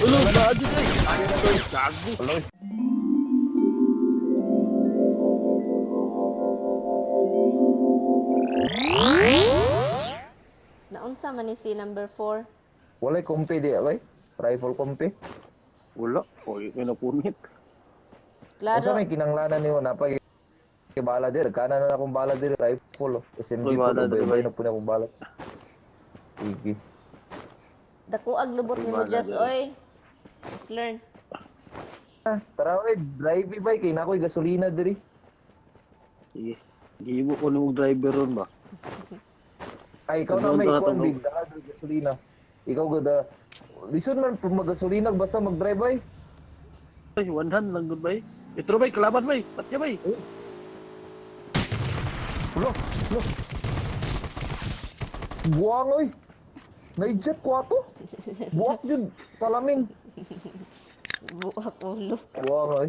Ulo, bago na eh. Ayaw na to eh. Gago. Uloy. Naunsa man ni si number 4? Walay kompi di bay. Rifle kompi. Wala. Uy, may napunit. Usa Klaro. may kinanglanan niyo na pag bala dir kana na akong bala dir rifle. SMG Uy, po bala dir, bay bay. na po na akong bala. Sige. Dako ag lubot ni mo Wala just dyan. oy. Learn. Tara we, drive bay kay nakoy gasolina diri. Sige. Gibo ko na driver ron ba? Ay ikaw na Doon may ka na kuan to, big dahil gasolina. Ikaw gada. Lisod man pag magasolina basta mag-drive bay. Ay, 100 lang good bay. Petro bay, kalaban bay. Patya bay. Lo, lo. Buang oy. Naijet ko ato. Buak jud salamin. Buak ulo. Buang oy.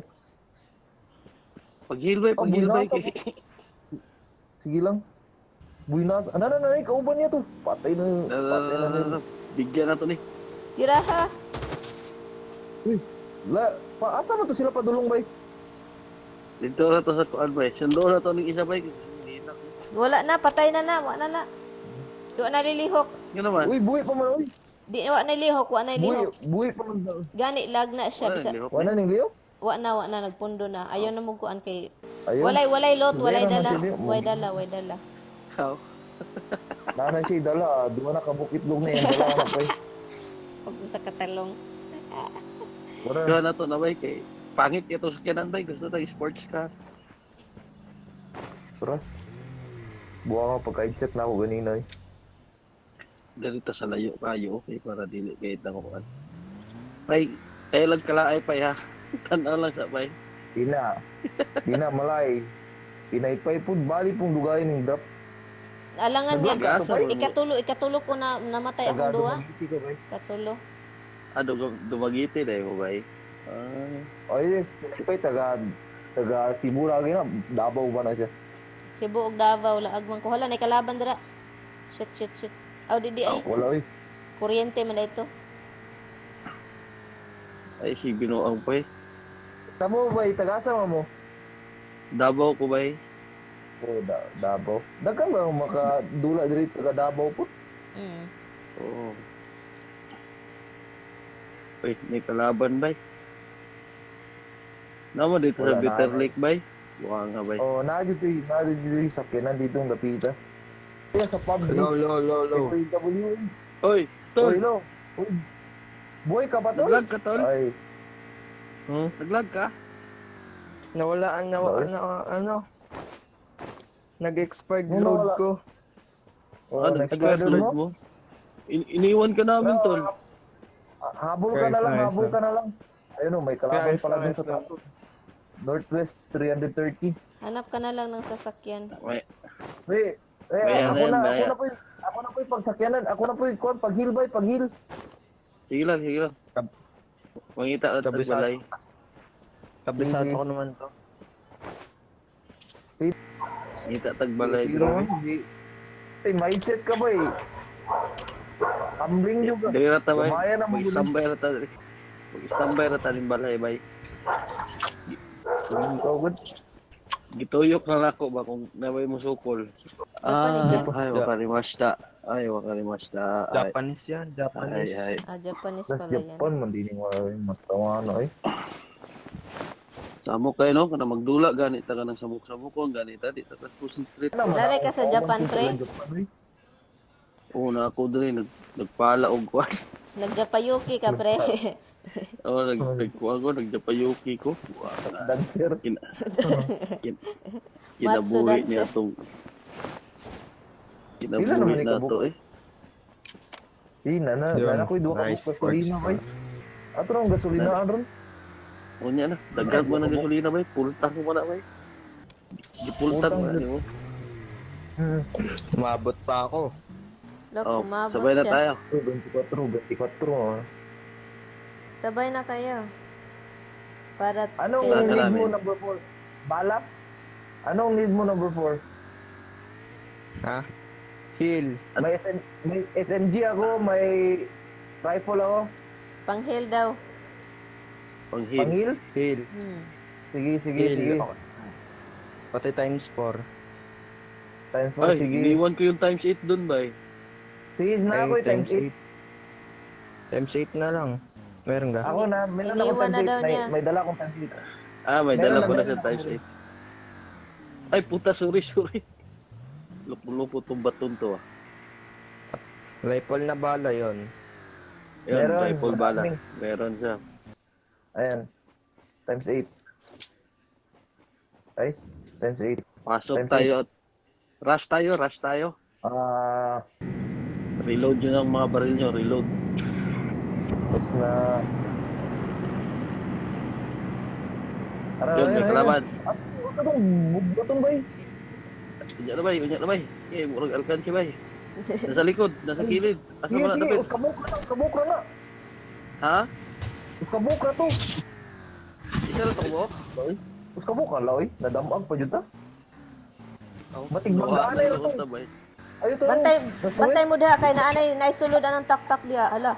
Paghil bay, Ang paghil bay. buinasa ko. Sige lang. Buinas. Ano na kauban niya to. Patay na niya. Bigyan na to ni. Tira ha. Uy. Asa man to sila padulong bay? Dito na to sa kuan bay. Sundo na to ng isa bay. Hindi na. Wala na, patay na na, wala na. Di wa na lilihok. Yun naman. Uy, buhi pa man oy. Di wa na lihok, wa na lihok. Buhi pa man. Gani lag na siya Wala, bisa. lihok Wala na. ning liyo? Wa na nagpundo na. Ayaw na mo kuan kay Ayun. walay lot, walay Wala naman dala. siya, di- Way dala. How? Nana siya dala, duwa na kabukitlog na yan dala na bay. Pag sa katalong. Wala. Kaya na to na bay kay pangit ito sa kanan bay. Gusto tayong sports car. Tara. Buha ka pagka-check na ako ganina eh. Ganito sa layo kayo. Okay, para dili kahit na kuan. Bay, tayo lang kalaay pa ya. Tanaw lang sa bay. Dina malay. Pinaypay pud bali pong dugay ning drop. Alangan yan. Nag-asa, Ikatulo ko na namatay akong duwa. Magiti ka bay. Katulo. Dumagiti na mo bay. Oh yes, pinaypay taga Cebu lagi na. Davao ba na siya? Cebu ug Davao laag man ko. Hala, nay kalaban dira. Shit. Aw di ay. Wala oy. Kuryente man ito. Ay, si binuang pa eh. Tamo bay tagasa mo. Davao ko bay. Oh, Davao. Dagan ba ang makadula diri taga Davao po? Mm. Oo. Uy, may kalaban bay. Naman dito sa Wala na, Bitter ano. Lake bay. Buka nga bay. Oh, nadito sa sakyanan dito ang lapita. Kaya sa pub Lo. W. Oy, Oy, tol. lo. Uy. Boy ka ba to? Naglag ka, tol? Ay, Naglag ka? Nawalaan na ano. Nag-expired Ano load nawala? ko. oh, next nag-expired order load mo? Iniwan ka namin, tol. Habol ka na lang, Nice, habol nice. ka na lang. Ayun o, may kalaban Nice, pala dun nice sa lang. taso. Northwest 330. Hanap ka na lang ng sasakyan. May, Wait, Bayan ako na yan, na bayan. ako na po yung pagsakyanan. Ako na po yung kuwan, paghil bay, paghil. sige lang. Mangita at Kabisado. tagbalay. Kabisado Sige. ko naman to. Mangita at tagbalay. Zero, hindi. Ay, mindset ka ba eh. Ambling nyo ka. Dali rata bay. Kumaya na mo. Mag-istambay rata. Mag-istambay rata ng balay bay. Ikaw good. Gituyok na nako ba kung naway mo sukol. Japanese Ay, wakarimashita. Ay. Japanese yan, Japanese. Ay. Japanese Sa pala yan. Japan, mandining wala yung matawa na eh. Samok kayo no, kana magdula ganit ta kanang samok-samok ko ganit ta di ta concentrate. Dali ka sa Japan, pre. Una ako diri nagpala og kwan. Nagjapayuki ka, pre. Oh, nagkuha ko, nagjapayuki ko. Dancer. Kinabuhi niya tong Ilan naman kinabuhi na ikabuhi? to eh. Nana Yun, ko'y duwa ka nice gasolina sports bay. Ato nang gasolina ron. Unya na, dagdag mo ng gasolina bay, pultang mo na bay. Gipultang mo na mo. Umabot pa ako. Look, Oh, umabot sabay na siya. tayo. 24. Oh. Sabay na kayo. Para Anong Wala ka need namin. mo number 4? Balak? Anong need mo number 4? Ha? Heal. May SMG ako, may rifle ako. Panghil daw. Panghil. Pangil? Hill. Sige, sige, Hill. sige. Oh. Pati times 4. Times 4, Ay, sige. iniwan ko yung times 8 dun ba eh. Sige na ako, times 8. Times 8 na lang. Meron ka? Ako na, may dala Iniwan akong na times daw 8. niya. May dala akong times 8. Ah, may Meron dala na, ko na meron sa na. times 8. Ay, puta, sorry. Lupo-lupo tong baton to ah. Rifle na bala yon. Yan, Meron, rifle bala. maraming. Meron siya. Ayan. Times 8. Ay, times 8. Pasok Times tayo. Rush tayo. Ah, Reload nyo ng mga baril nyo, reload. tapos na... Yun, may kalaban. Ano itong button ba eh? Unya na bay. Eh, murag alkansi bay. Nasa likod, nasa kilid. Asa Sige, mo na sige, dapat? uskabok na. Ha? Uskabok na to. Isa na to mo? Uskabok ka, Loy. Nadamag pa dyan ta. Batig Luha magdaan na na yung ito. bay. Ay, ito. Bantay mo diha kay naanay naisulod anong tak-tak diha. Hala.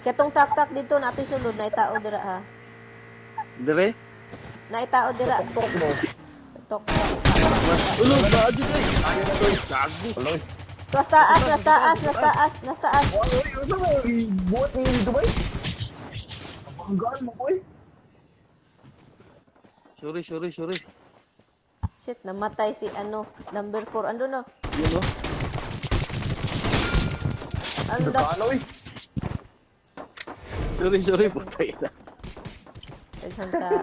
Katong tak-tak dito natoy sulod na itao dira ha. Dire? Na itao dira. Tok mo. Tok. Ulo, baadyo bay. Ayaw na doy. Gago. Loy. Nasa taas. Oy, ano mo? Buhat niyo dito ba eh? Napakanggaan mo, boy. Sorry. Shit, namatay si ano, number 4. Ando no? Yun o. Allah. Dekaloy. Sorry, putay na. Daghang tao.